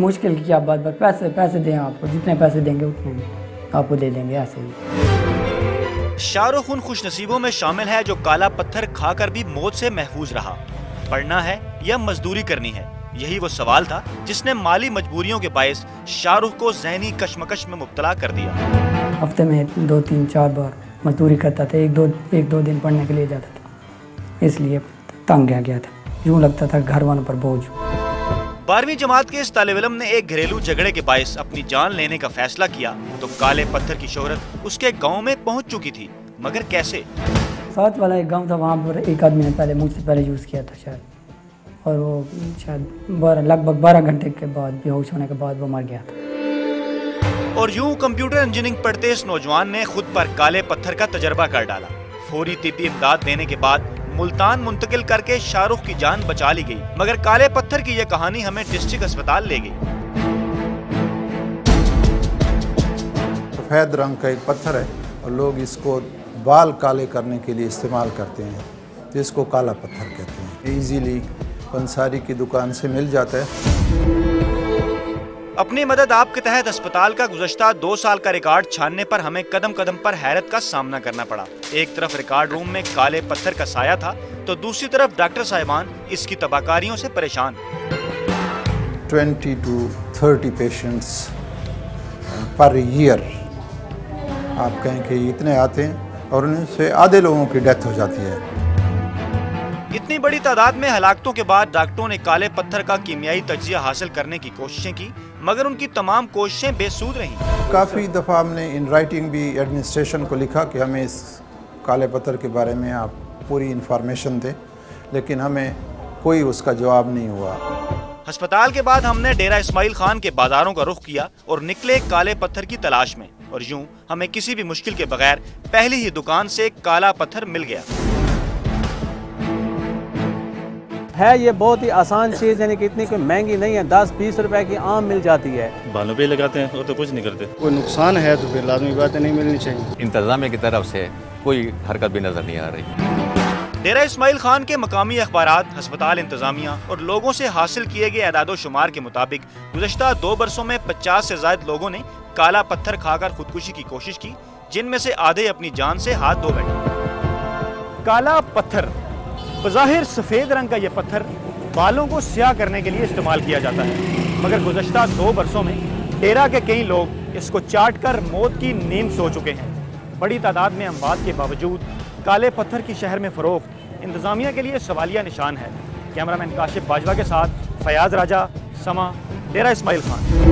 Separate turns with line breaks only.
मुश्किल की क्या बात, बस पैसे पैसे दें आपको, जितने पैसे देंगे उतने आपको दे देंगे, ऐसे ही।
शाहरुख उन खुशनसीबों में शामिल है जो काला पत्थर खाकर भी मौत से महफूज रहा। पढ़ना है या मजदूरी करनी है, यही वो सवाल था जिसने माली मजबूरियों के बायस शाहरुख को ज़हनी कश्मकश में मुब्तला कर दिया।
हफ्ते में 2-3-4 बार मजदूरी करता था, एक दो दिन पढ़ने के लिए जाता था, इसलिए तंग आ गया था। यूँ लगता था घर वालों पर बोझ।
12वीं जमात के इस तालिब इल्म ने एक घरेलू झगड़े के बायस अपनी जान लेने का फैसला किया तो काले पत्थर की शोहरत उसके गांव में पहुंच चुकी थी, मगर कैसे?
साथ वाला एक गांव था, वहाँ पर एक आदमी ने पहले मुझसे पहले यूज़ किया था शायद, और वो शायद लगभग 12 घंटे के बाद बेहोश होने के बाद वो मर गया था।
और यूं कंप्यूटर इंजीनियरिंग पढ़ते इस नौजवान ने खुद पर काले पत्थर का तजर्बा कर डाला। फौरी तिब्बी इमदाद देने के बाद मुल्तान मुंतकिल करके शाहरुख की जान बचा ली गई, मगर काले पत्थर की यह कहानी हमें डिस्ट्रिक्ट अस्पताल ले गई।
सफेद रंग का एक पत्थर है और लोग इसको बाल काले करने के लिए इस्तेमाल करते हैं, तो इसको काला पत्थर कहते हैं। इजीली पंसारी की दुकान से मिल जाता है।
अपनी मदद आपके तहत अस्पताल का गुज़श्ता 2 साल का रिकॉर्ड छानने पर हमें कदम कदम पर हैरत का सामना करना पड़ा। एक तरफ रिकॉर्ड रूम में काले पत्थर का साया था तो दूसरी तरफ डॉक्टर साहिबान इसकी तबाकारियों से परेशान।
20 to 30 पेशेंट्स पर ईयर आप कहें कि इतने आते हैं और उनसे आधे लोगों की डेथ हो जाती है।
इतनी बड़ी तादाद में हलाकतों के बाद डॉक्टरों ने काले पत्थर का कीमियाई तज्जिया हासिल करने की कोशिशें की, मगर उनकी तमाम कोशिशें बेसूद रहीं।
काफ़ी दफ़ा हमने इन राइटिंग भी एडमिनिस्ट्रेशन को लिखा कि हमें इस काले पत्थर के बारे में आप पूरी इंफॉर्मेशन दें, लेकिन हमें कोई उसका जवाब नहीं हुआ।
अस्पताल के बाद हमने डेरा इस्माइल खान के बाजारों का रुख किया और निकले काले पत्थर की तलाश में, और यूं हमें किसी भी मुश्किल के बगैर पहली ही दुकान से काला पत्थर मिल गया।
है ये बहुत ही आसान चीज़, यानी कि इतनी कोई महंगी नहीं है, 10-20 रुपए की आम मिल जाती है।
बालों पे लगाते हैं और तो कुछ नहीं करते।
कोई नुकसान है तो फिर लाजमी बात है नहीं मिलनी चाहिए।
इंतजामिया की तरफ से कोई हरकत भी नजर नहीं आ रही।
डेरा इस्माइल खान के मकामी अखबारात, अस्पताल इंतजामिया और लोगों से हासिल किए गए एदादो शुमार के मुताबिक गुज़श्ता 2 बरसों में 50 से ज्यादा लोगों ने काला पत्थर खाकर खुदकुशी की कोशिश की, जिनमें से आधे अपनी जान से हाथ धो बैठे। काला पत्थर बज़ाहिर सफ़ेद रंग का यह पत्थर बालों को स्याह करने के लिए इस्तेमाल किया जाता है, मगर गुज़श्ता 2 बरसों में डेरा के कई लोग इसको चाट कर मौत की नींद सो चुके हैं। बड़ी तादाद में अमवात के बावजूद काले पत्थर की शहर में फ़रोख्त इंतज़ामिया के लिए सवालिया निशान है। कैमरामैन काशिफ बाजवा के साथ फयाज राजा, समा, डेरा इस्माइल खान।